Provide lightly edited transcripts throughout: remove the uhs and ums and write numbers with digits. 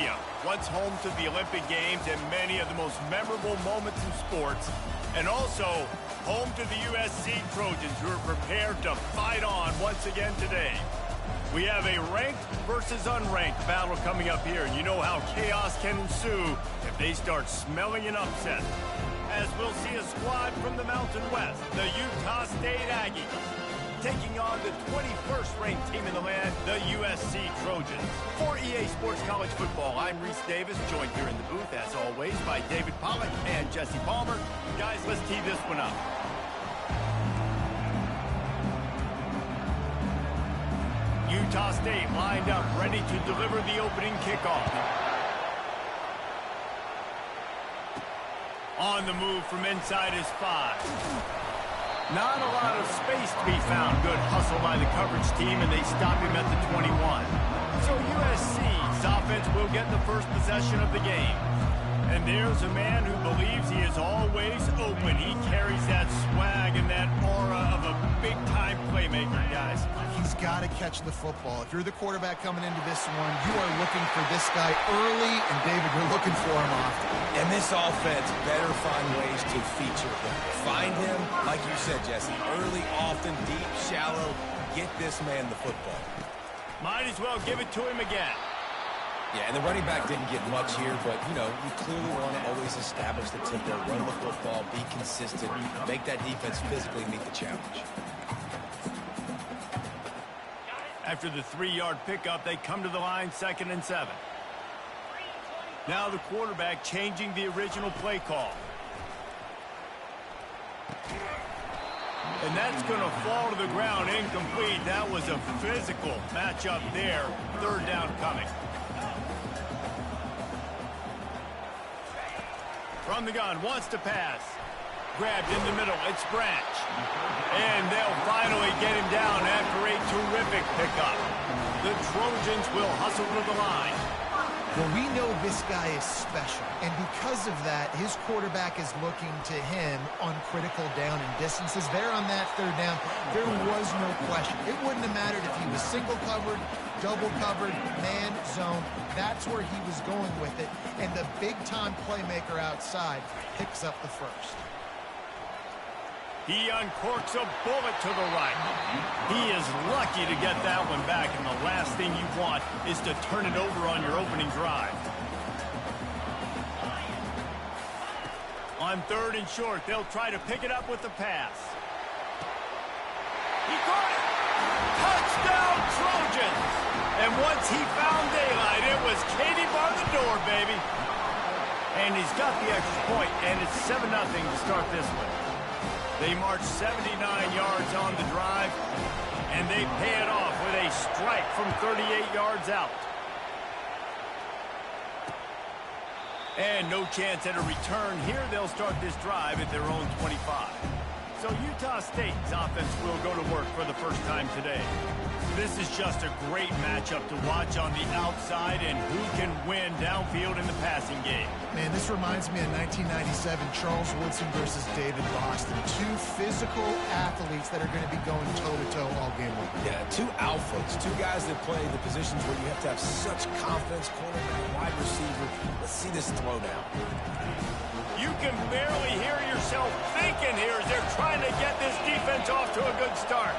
Stadium, once home to the Olympic Games and many of the most memorable moments in sports, and also home to the USC Trojans, who are prepared to fight on once again today. We have a ranked versus unranked battle coming up here, and you know how chaos can ensue if they start smelling an upset. As we'll see a squad from the Mountain West, the Utah State Aggies, taking on the 21st ranked team in the land, the USC Trojans. For EA Sports College Football, I'm Reese Davis, joined here in the booth, as always, by David Pollack and Jesse Palmer. Guys, let's tee this one up. Utah State lined up, ready to deliver the opening kickoff. On the move from inside his 5. Not a lot of space to be found. Good hustle by the coverage team, and they stop him at the 21. So USC's offense will get the first possession of the game. And there's a man who believes he is always open. He carries that swag and that aura of a big-time playmaker, guys. He's got to catch the football. If you're the quarterback coming into this one, you are looking for this guy early, and David, you're looking for him often. And this offense better find ways to feature him. Find him, like you said, Jesse, early, often, deep, shallow. Get this man the football. Might as well give it to him again. Yeah, and the running back didn't get much here, but, you know, you clearly want to always establish the tempo, run the football, be consistent, make that defense physically meet the challenge. After the 3-yard pickup, they come to the line, 2nd and 7. Now the quarterback changing the original play call. And that's going to fall to the ground, incomplete. That was a physical matchup there. 3rd down coming. From the gun, wants to pass. Grabbed in the middle, it's Branch. And they'll finally get him down after a terrific pickup. The Trojans will hustle to the line. Well, we know this guy is special, and because of that, his quarterback is looking to him on critical down and distances. There on that 3rd down, there was no question. It wouldn't have mattered if he was single covered, double covered, man, zone. That's where he was going with it, and the big-time playmaker outside picks up the first. He uncorks a bullet to the right. He is lucky to get that one back, and the last thing you want is to turn it over on your opening drive. On 3rd and short, they'll try to pick it up with the pass. He caught it! Touchdown, Trojans! And once he found daylight, it was Katie bar the door, baby. And he's got the extra point, and it's 7-0 to start this one. They march 79 yards on the drive, and they pay it off with a strike from 38 yards out. And no chance at a return here. They'll start this drive at their own 25. So Utah State's offense will go to work for the first time today. This is just a great matchup to watch on the outside, and who can win downfield in the passing game. Man, this reminds me of 1997 Charles Woodson versus David Boston. 2 physical athletes that are going to be going toe-to-toe all game long. Yeah, 2 alphas, 2 guys that play the positions where you have to have such confidence, cornerback, wide receiver. Let's see this throw now. You can barely hear yourself thinking here as they're trying to get this defense off to a good start.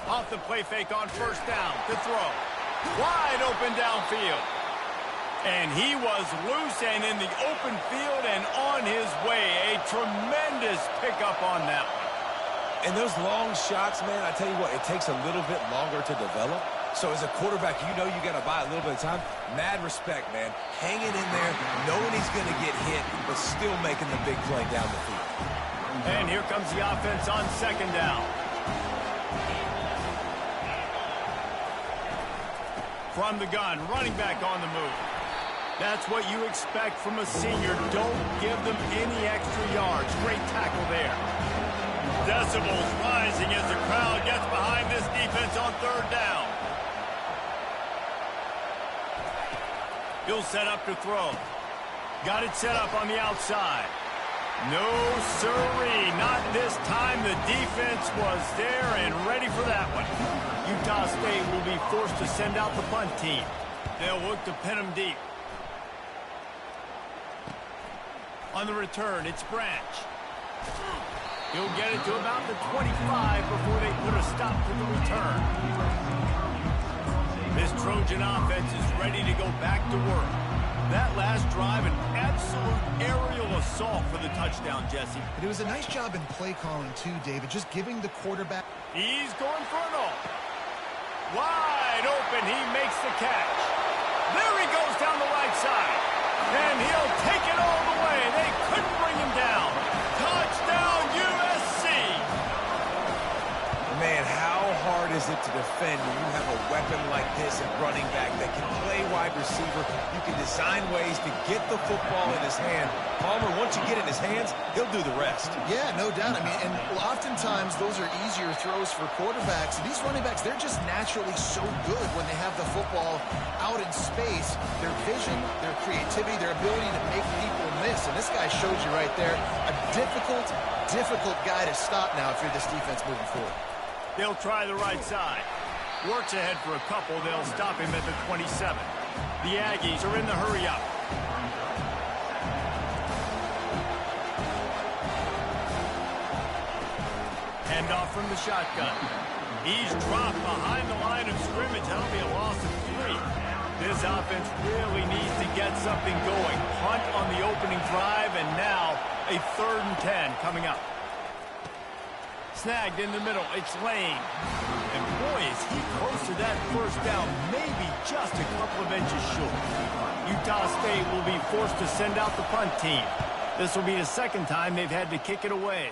Off the play fake on 1st down to throw. Wide open downfield. And he was loose and in the open field and on his way. A tremendous pickup on that one. And those long shots, man, I tell you what, it takes a little bit longer to develop. So as a quarterback, you know you got to buy a little bit of time. Mad respect, man. Hanging in there, knowing he's going to get hit, but still making the big play down the field. And here comes the offense on 2nd down. From the gun, running back on the move. That's what you expect from a senior. Don't give them any extra yards. Great tackle there. Decibels rising as the crowd gets behind this defense on 3rd down. He'll set up to throw. Got it set up on the outside. No sirree, not this time. The defense was there and ready for that one. Utah State will be forced to send out the punt team. They'll look to pin him deep. On the return, it's Branch. He'll get it to about the 25 before they put a stop to the return. This Trojan offense is ready to go back to work. That last drive, an absolute aerial assault for the touchdown, Jesse. It was a nice job in play calling, too, David, just giving the quarterback. He's going for it all. Wide open, he makes the catch. There he goes down the right side. And he'll take it all the way. They couldn't bring him down. Touchdown, USC. Man, how hard is it to defend when you have a weapon like this at running back that can play wide receiver? You can design ways to get the football in his hand. Palmer, once you get it in his hands, he'll do the rest. Yeah, no doubt. I mean, and oftentimes those are easier throws for quarterbacks. These running backs, they're just naturally so good when they have the football out in space. Their vision, their creativity, their ability to make people miss. And this guy showed you right there, a difficult guy to stop now if you're this defense moving forward. They'll try the right side. Works ahead for a couple. They'll stop him at the 27. The Aggies are in the hurry-up. Hand off from the shotgun. He's dropped behind the line of scrimmage. That'll be a loss of 3. This offense really needs to get something going. Punt on the opening drive, and now a 3rd and 10 coming up. Snagged in the middle, it's Lane. And boy, is he close to that first down, maybe just a couple of inches short. Utah State will be forced to send out the punt team. This will be the 2nd time they've had to kick it away.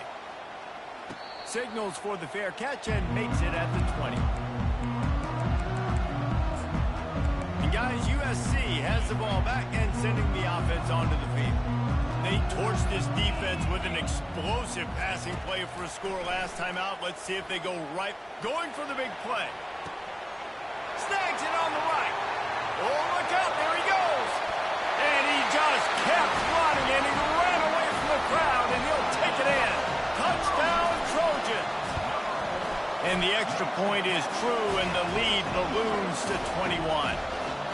Signals for the fair catch and makes it at the 20. And guys, USC has the ball back and sending the offense onto the field. They torched this defense with an explosive passing play for a score last time out. Let's see if they go right. Going for the big play. Snags it on the right. Oh, look out. There he goes. And he just kept running, and he ran away from the crowd, and he'll take it in. Touchdown, Trojans. And the extra point is true, and the lead balloons to 21.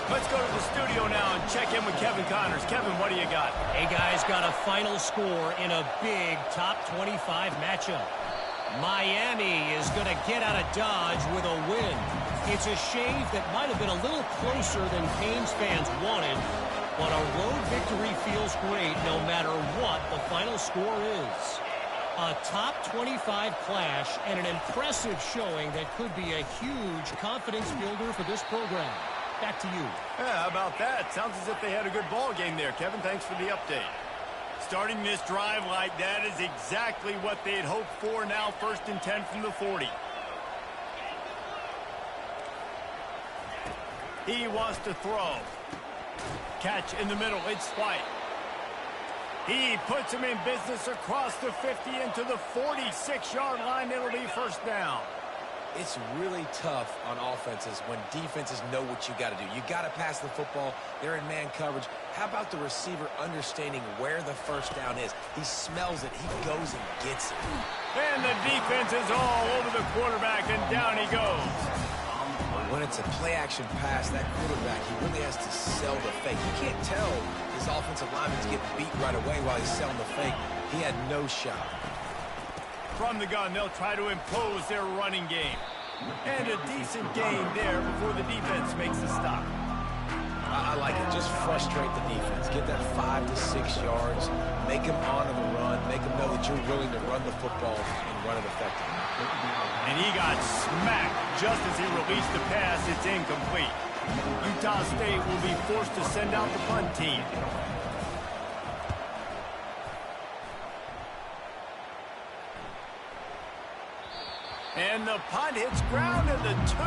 Let's go to the studio now and check in with Kevin Connors. Kevin, what do you got? Hey, guys, got a final score in a big top 25 matchup. Miami is going to get out of Dodge with a win. It's a shave that might have been a little closer than Canes fans wanted, but a road victory feels great no matter what the final score is. A top 25 clash and an impressive showing that could be a huge confidence builder for this program. Back to you. Yeah, how about that? Sounds as if they had a good ball game there, Kevin. Thanks for the update. Starting this drive like that is exactly what they had hoped for. Now 1st and 10 from the 40. He wants to throw. Catch in the middle. It's White. He puts him in business across the 50 into the 46-yard line. It'll be 1st down. It's really tough on offenses when defenses know what you got to do. You got to pass the football. They're in man coverage. How about the receiver understanding where the 1st down is? He smells it. He goes and gets it. And the defense is all over the quarterback, and down he goes. When it's a play-action pass, that quarterback, he really has to sell the fake. You can't tell his offensive lineman's getting beat right away while he's selling the fake. He had no shot. From the gun, they'll try to impose their running game. And a decent gain there before the defense makes the stop. I like it. Just frustrate the defense. Get that 5 to 6 yards. Make them honor the run. Make them know that you're willing to run the football and run it effectively. And he got smacked just as he released the pass. It's incomplete. Utah State will be forced to send out the punt team. And the punt hits ground at the 2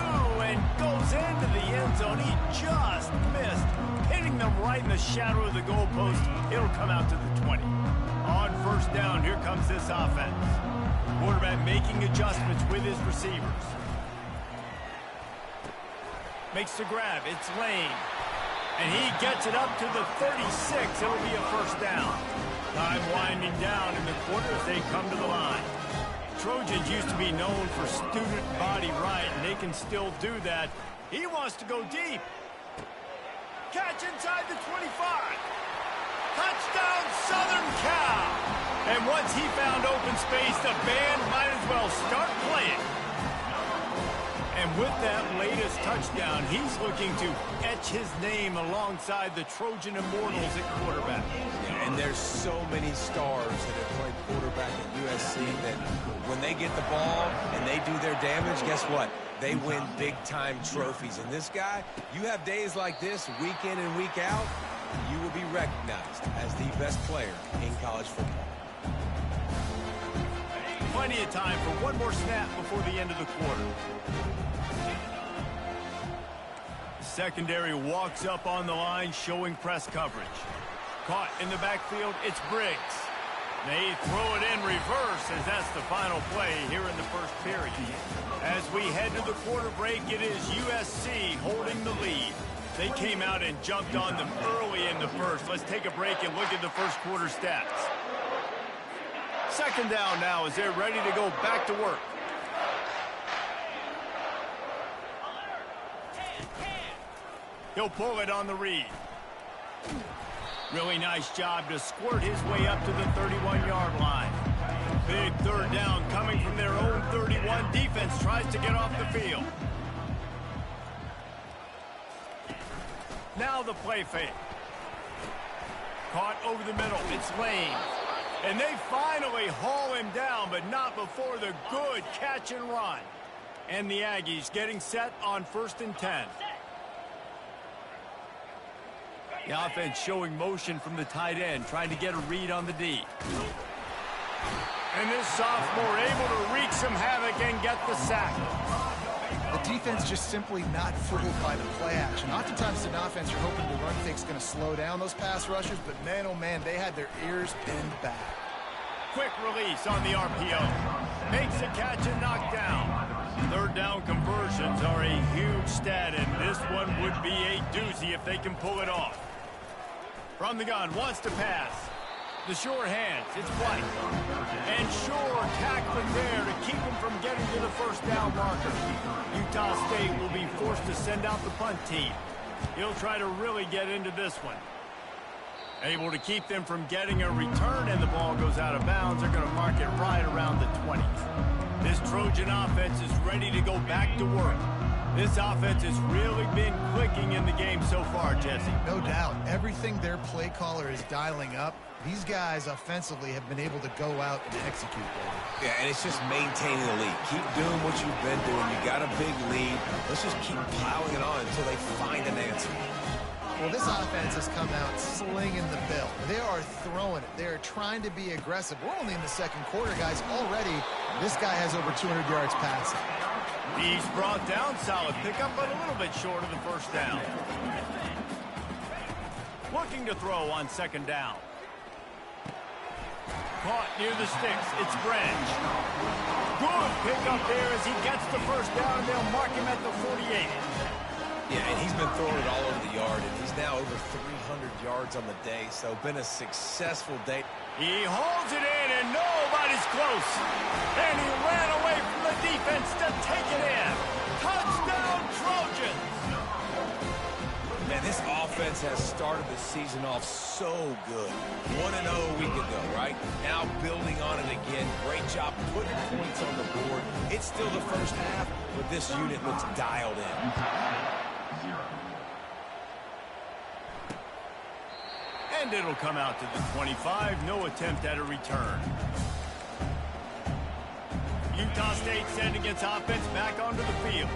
and goes into the end zone. He just missed, hitting them right in the shadow of the goalpost. It'll come out to the 20. On 1st down, here comes this offense. Quarterback making adjustments with his receivers. Makes the grab. It's Lane. And he gets it up to the 36. It'll be a 1st down. Time winding down in the quarter as they come to the line. Trojans used to be known for student body right, and they can still do that. He wants to go deep. catch inside the 25. Touchdown, Southern Cal. And once he found open space, the band might as well start playing. And with that latest touchdown, he's looking to etch his name alongside the Trojan Immortals at quarterback. Yeah, and there's so many stars that have played quarterback at USC that when they get the ball and they do their damage, guess what? They win big-time trophies. And this guy, you have days like this, week in and week out, you will be recognized as the best player in college football. Plenty of time for one more snap before the end of the quarter. The secondary walks up on the line, showing press coverage. Caught in the backfield, it's Briggs. They throw it in reverse as that's the final play here in the first period. As we head to the quarter break, it is USC holding the lead. They came out and jumped on them early in the first. Let's take a break and look at the first quarter stats. Second down now as they're ready to go back to work. He'll pull it on the read. Really nice job to squirt his way up to the 31-yard line. Big third down coming from their own 31. Defense tries to get off the field. Now the play fake. Caught over the middle. It's Lane. And they finally haul him down, but not before the good catch and run. And the Aggies getting set on 1st and 10. The offense showing motion from the tight end, trying to get a read on the D. And this sophomore able to wreak some havoc and get the sack. The defense just simply not fooled by the play action. Oftentimes in offense, you're hoping the run fake's going to slow down those pass rushers, but man, oh man, they had their ears pinned back. Quick release on the RPO. Makes a catch and knocked down. Third down conversions are a huge stat, and this one would be a doozy if they can pull it off. From the gun, wants to pass. The sure hands, it's White. And Shore tackling there to keep him from getting to the first down marker. Utah State will be forced to send out the punt team. He'll try to really get into this one. Able to keep them from getting a return, and the ball goes out of bounds. They're going to mark it right around the 20s. This Trojan offense is ready to go back to work. This offense has really been clicking in the game so far, Jesse. No doubt. Everything their play caller is dialing up, these guys offensively have been able to go out and execute there. Yeah, and it's just maintaining the lead. Keep doing what you've been doing. You got a big lead. Let's just keep plowing it on until they find an answer. Well, this offense has come out slinging the bill. They are throwing it. They are trying to be aggressive. We're only in the second quarter, guys. Already, this guy has over 200 yards passing. He's brought down, solid pickup, but a little bit short of the first down. Looking to throw on second down. Caught near the sticks. It's Branch. Good pickup there as he gets the first down, and they'll mark him at the 48. Yeah, and he's been throwing it all over the yard, and he's now over 300 yards on the day, so been a successful day. He hauls it in, and nobody's close. And he ran away from the defense to take it in. Touchdown, Trojans! Man, this offense has started the season off so good. 1-0 a week ago, right? Now building on it again. Great job putting points on the board. It's still the first half, but this unit looks dialed in. And it'll come out to the 25. No attempt at a return. Utah State sending its offense back onto the field.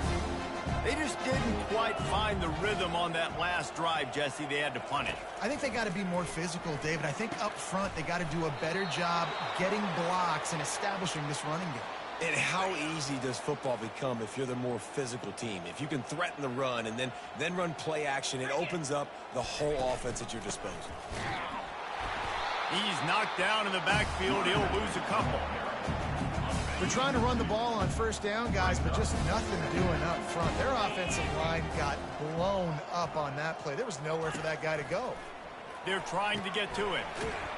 They just didn't quite find the rhythm on that last drive, Jesse. They had to punt it. I think they got to be more physical, David. I think up front they got to do a better job getting blocks and establishing this running game. And how easy does football become if you're the more physical team? If you can threaten the run and then run play action, it opens up the whole offense at your disposal. He's knocked down in the backfield. He'll lose a couple. They're trying to run the ball on first down, guys, but just nothing doing up front. Their offensive line got blown up on that play. There was nowhere for that guy to go. They're trying to get to it.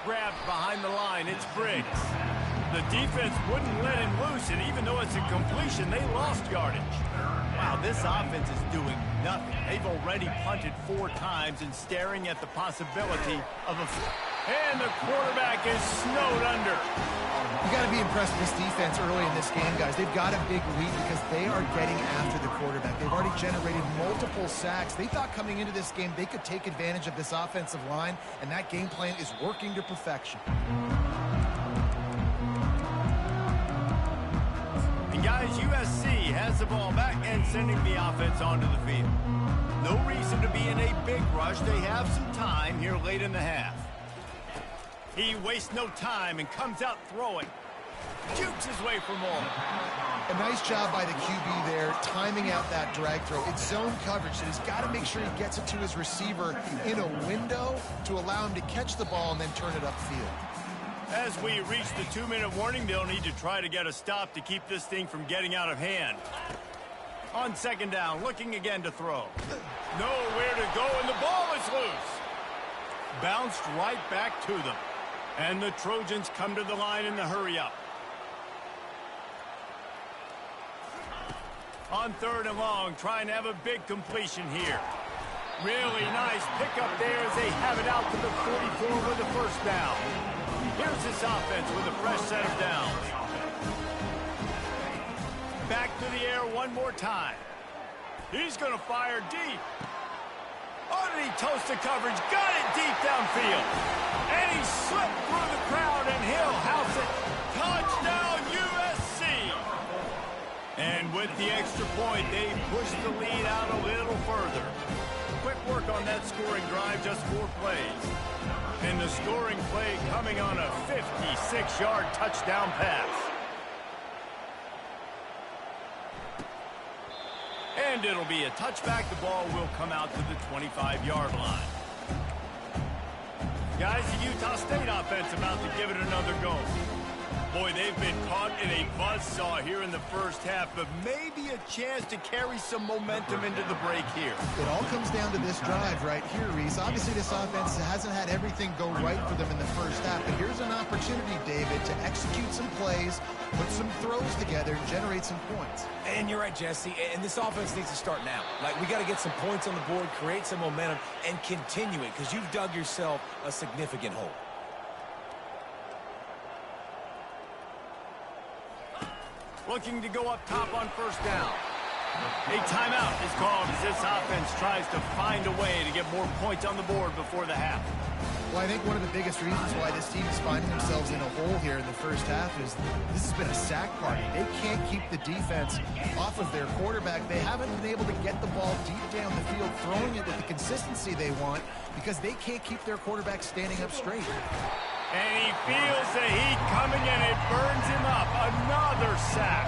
Grabbed behind the line. It's Briggs. The defense wouldn't let him loose, and even though it's a completion, they lost yardage. Wow, this offense is doing nothing. They've already punted 4 times and staring at the possibility of a... And the quarterback is snowed under. You got to be impressed with this defense early in this game, guys. They've got a big lead because they are getting after the quarterback. They've already generated multiple sacks. They thought coming into this game they could take advantage of this offensive line, and that game plan is working to perfection. And guys, USC has the ball back and sending the offense onto the field. No reason to be in a big rush. They have some time here late in the half. He wastes no time and comes out throwing. Jukes his way for more. A nice job by the QB there, timing out that drag throw. It's zone coverage, so he's got to make sure he gets it to his receiver in a window to allow him to catch the ball and then turn it upfield. As we reach the 2-minute warning, they'll need to try to get a stop to keep this thing from getting out of hand. On second down, looking again to throw. Nowhere to go, and the ball is loose. Bounced right back to them. And the Trojans come to the line in the hurry-up. On 3rd and long, trying to have a big completion here. Really nice pickup there as they have it out to the 44 with the first down. Here's this offense with a fresh set of downs. Back to the air one more time. He's going to fire deep. Underneath toast to coverage, got it deep downfield. And he slipped through the crowd, and he'll house it. Touchdown, USC! And with the extra point, they push the lead out a little further. Quick work on that scoring drive, just 4 plays. And the scoring play coming on a 56-yard touchdown pass. And it'll be a touchback. The ball will come out to the 25-yard line. Guys, the Utah State offense about to give it another go. Boy, they've been caught in a buzzsaw here in the first half, but maybe a chance to carry some momentum into the break here. It all comes down to this drive right here, Reese. Obviously, this offense hasn't had everything go right for them in the first half, but here's an opportunity, David, to execute some plays, put some throws together, and generate some points. And you're right, Jesse, and this offense needs to start now. Like, we got to get some points on the board, create some momentum, and continue it, because you've dug yourself a significant hole. Looking to go up top on first down. A timeout is called as this offense tries to find a way to get more points on the board before the half. Well, I think one of the biggest reasons why this team is finding themselves in a hole here in the first half is this has been a sack party. They can't keep the defense off of their quarterback. They haven't been able to get the ball deep down the field, throwing it with the consistency they want because they can't keep their quarterback standing up straight. And he feels the heat coming, and it burns him up. Another sack.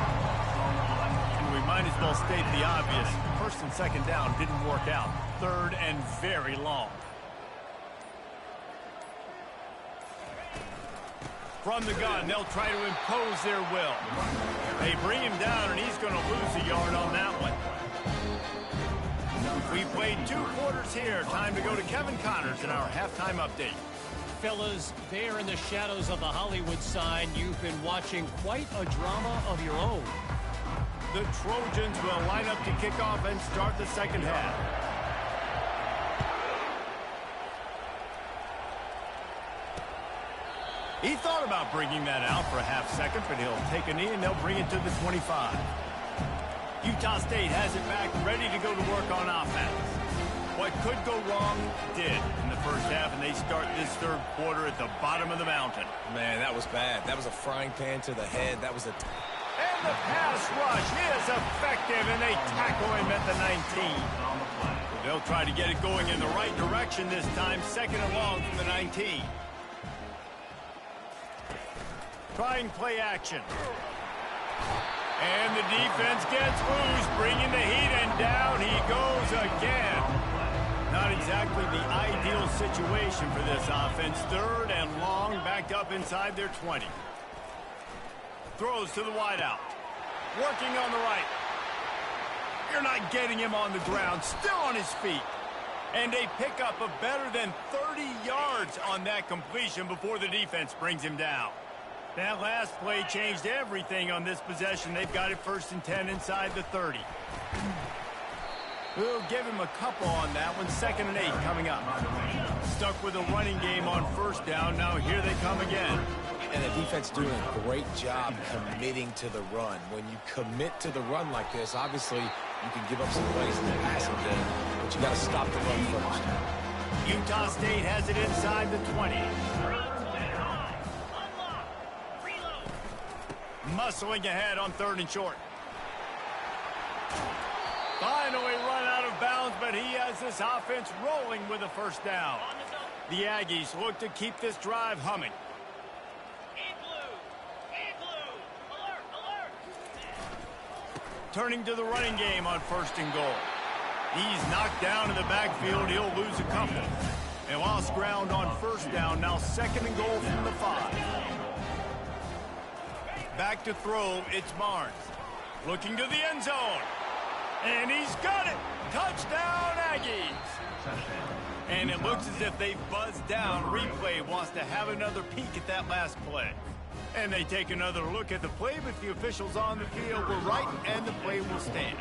And we might as well state the obvious. First and second down didn't work out. 3rd and very long. From the gun, they'll try to impose their will. They bring him down, and he's going to lose a yard on that one. We played 2 quarters here. Time to go to Kevin Connors in our halftime update. Fellas, there in the shadows of the Hollywood sign, you've been watching quite a drama of your own. The Trojans will line up to kick off and start the second half. He thought about bringing that out for a half second, but he'll take a knee and they'll bring it to the 25. Utah State has it back, ready to go to work on offense. What could go wrong did in the first half, and they start this 3rd quarter at the bottom of the mountain. Man, that was bad. That was a frying pan to the head. That was a... And the pass rush is effective, and they tackle him at the 19. They'll try to get it going in the right direction this time, 2nd and long from the 19. Trying play action. And the defense gets loose, bringing the heat, and down he goes again. Not exactly the ideal situation for this offense. 3rd and long, backed up inside their 20. Throws to the wideout. Working on the right. You're not getting him on the ground. Still on his feet. And a pickup of better than 30 yards on that completion before the defense brings him down. That last play changed everything on this possession. They've got it 1st and 10 inside the 30. We'll give him a couple on that one. 2nd and 8 coming up. Stuck with a running game on 1st down. Now here they come again. And the defense doing a great job committing to the run. When you commit to the run like this, obviously you can give up some plays in the passing game, but you got to stop the run first. Utah State has it inside the 20. Muscling ahead on 3rd and short. Finally run out of bounds, but he has this offense rolling with a 1st down. The Aggies look to keep this drive humming. Turning to the running game on 1st and goal. He's knocked down in the backfield. He'll lose a couple. They lost ground on 1st down. Now 2nd and goal from the 5. Back to throw. It's Barnes. Looking to the end zone. And he's got it. Touchdown, Aggies. And it looks as if they've buzzed down. Replay wants to have another peek at that last play. And they take another look at the play, but the officials on the field were right, and the play will stand.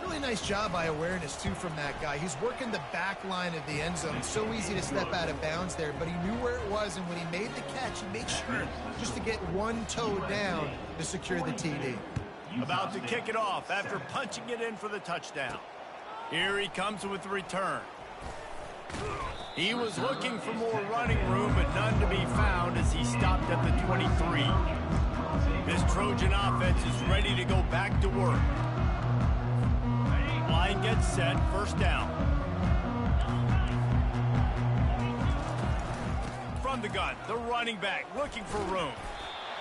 Really nice job by awareness, too, from that guy. He's working the back line of the end zone. So easy to step out of bounds there, but he knew where it was, and when he made the catch, he made sure just to get one toe down to secure the TD. About to kick it off after punching it in for the touchdown. Here he comes with the return. He was looking for more running room, but none to be found as he stopped at the 23. This Trojan offense is ready to go back to work. Line gets set, 1st down. From the gun, the running back looking for room.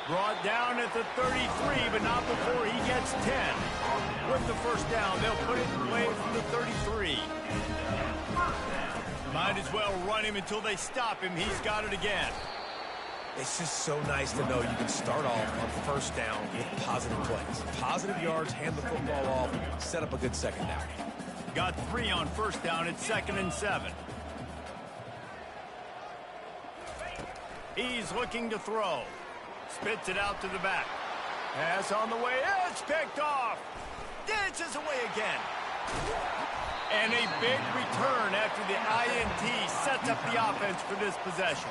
Brought down at the 33, but not before he gets 10. With the 1st down, they'll put it away from the 33. Might as well run him until they stop him. He's got it again. It's just so nice to know you can start off on 1st down with positive plays. Positive yards, hand the football off, set up a good 2nd down. Got 3 on 1st down. It's 2nd and 7. He's looking to throw. Spits it out to the back. Pass on the way. It's picked off. Dances away again. And a big return after the INT sets up the offense for this possession.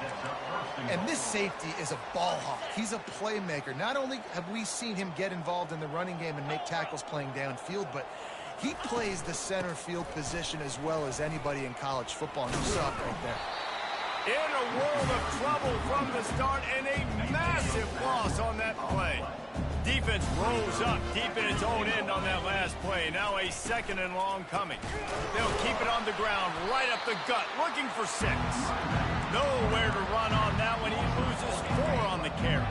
And this safety is a ball hawk. He's a playmaker. Not only have we seen him get involved in the running game and make tackles playing downfield, but he plays the center field position as well as anybody in college football. And you saw it right there. In a world of trouble from the start, and a massive loss on that play. Defense rose up deep in its own end on that last play. Now a 2nd and long coming. They'll keep it on the ground, right up the gut, looking for 6. Nowhere to run on that one. He loses 4 on the carry.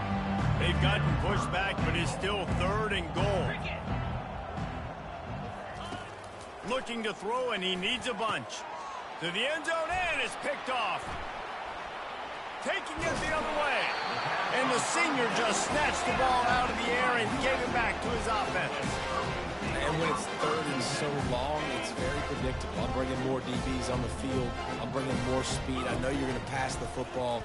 They've gotten pushed back, but it's still 3rd and goal. Looking to throw, and he needs a bunch. To the end zone, and it's picked off. Taking it the other way. And the senior just snatched the ball out of the air and gave it back to his offense. And when it's 3rd and so long, it's very predictable. I'm bringing more DBs on the field. I'm bringing more speed. I know you're going to pass the football.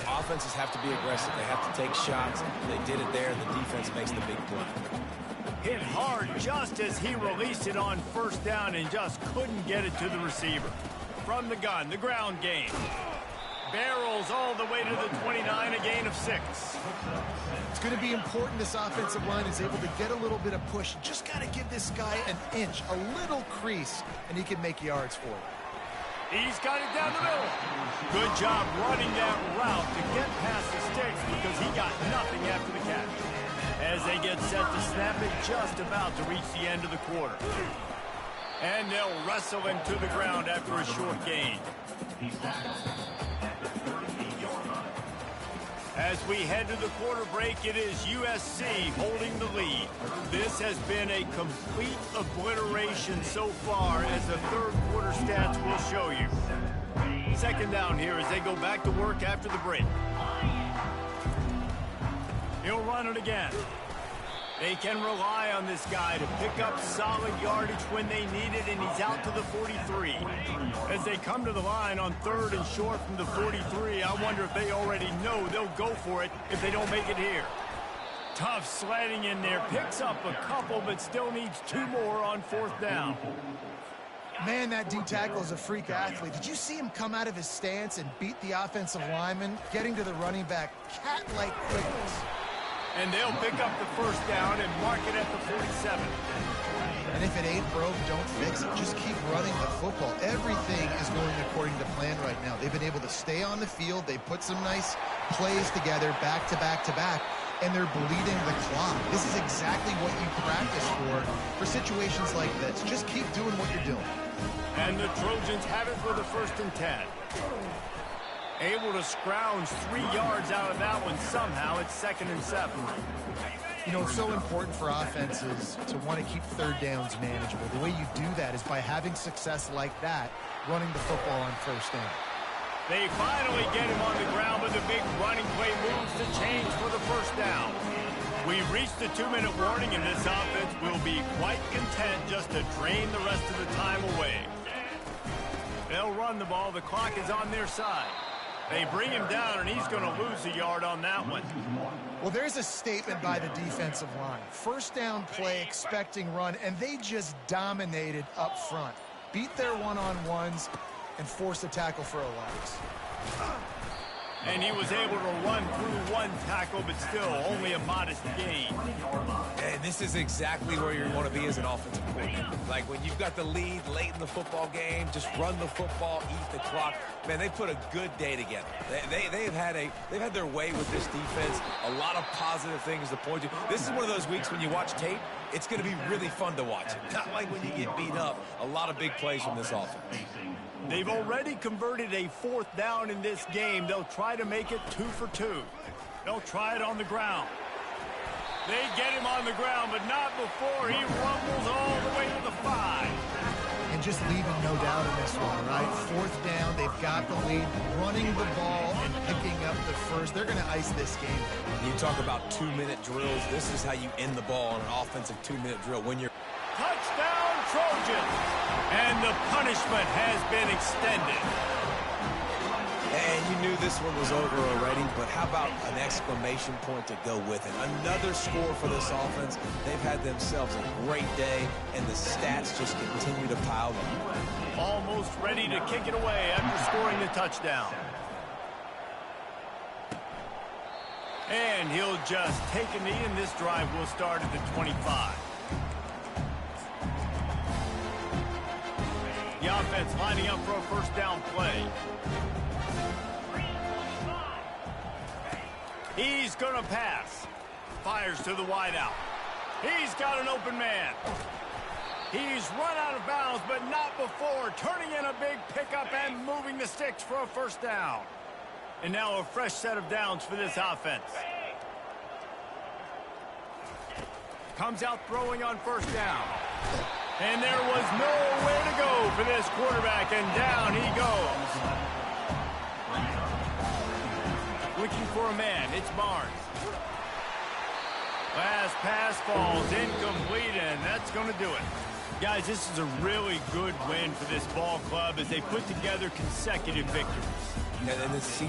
Offenses have to be aggressive. They have to take shots. They did it there. The defense makes the big play. Hit hard just as he released it on 1st down and just couldn't get it to the receiver. From the gun, the ground game. Barrels all the way to the 29, a gain of 6. It's going to be important this offensive line is able to get a little bit of push. Just got to give this guy an inch, a little crease, and he can make yards for it. He's got it down the middle. Good job running that route to get past the sticks because he got nothing after the catch. As they get set to snap it, just about to reach the end of the quarter. And they'll wrestle him to the ground after a short gain. As we head to the quarter break, it is USC holding the lead. This has been a complete obliteration so far, as the 3rd quarter stats will show you. 2nd down here as they go back to work after the break. He'll run it again. They can rely on this guy to pick up solid yardage when they need it, and he's out to the 43. As they come to the line on 3rd and short from the 43, I wonder if they already know they'll go for it if they don't make it here. Tough sledding in there. Picks up a couple, but still needs 2 more on 4th down. Man, that D-tackle is a freak athlete. Did you see him come out of his stance and beat the offensive lineman, getting to the running back cat-like quickness? And they'll pick up the 1st down and mark it at the 47. And if it ain't broke, don't fix it. Just keep running the football. Everything is going according to plan right now. They've been able to stay on the field. They put some nice plays together, back to back to back, and they're bleeding the clock. This is exactly what you practice for situations like this. Just keep doing what you're doing. And the Trojans have it for the 1st and 10. Able to scrounge 3 yards out of that one somehow. It's 2nd and 7. You know, it's so important for offenses to want to keep 3rd downs manageable. The way you do that is by having success like that, running the football on 1st down. They finally get him on the ground, but the big running play moves to change for the 1st down. We've reached the 2-minute warning, and this offense will be quite content just to drain the rest of the time away. They'll run the ball. The clock is on their side. They bring him down, and he's going to lose a yard on that one. Well, there's a statement by the defensive line. 1st down play, expecting run, and they just dominated up front. Beat their one-on-ones and force a tackle for a loss. And he was able to run through 1 tackle, but still only a modest gain. And this is exactly where you want to be as an offensive coordinator. Like when you've got the lead late in the football game, just run the football, eat the clock. Man, they put a good day together. They've had their way with this defense. A lot of positive things to point to. This is one of those weeks when you watch tape, it's going to be really fun to watch it. Not like when you get beat up. A lot of big plays from this offense. They've already converted a 4th down in this game. They'll try to make it 2 for 2. They'll try it on the ground. They get him on the ground, but not before he rumbles all the way to the 5. And just leaving no doubt in this one, right? 4th down, they've got the lead, running the ball and picking up the 1st. They're going to ice this game. You talk about 2-minute drills. This is how you end the ball on an offensive 2-minute drill. When you're touchdown Trojans! And the punishment has been extended. And you knew this one was over already, but how about an exclamation point to go with it? Another score for this offense. They've had themselves a great day, and the stats just continue to pile up. Almost ready to kick it away after scoring the touchdown. And he'll just take a knee, and this drive will start at the 25. The offense lining up for a 1st down play. He's going to pass. Fires to the wideout. He's got an open man. He's run out of bounds, but not before turning in a big pickup and moving the sticks for a 1st down. And now a fresh set of downs for this offense. Comes out throwing on 1st down. And there was nowhere to go for this quarterback, and down he goes. Looking for a man, it's Barnes. Last pass falls incomplete, and that's going to do it. Guys, this is a really good win for this ball club as they put together consecutive victories. And this season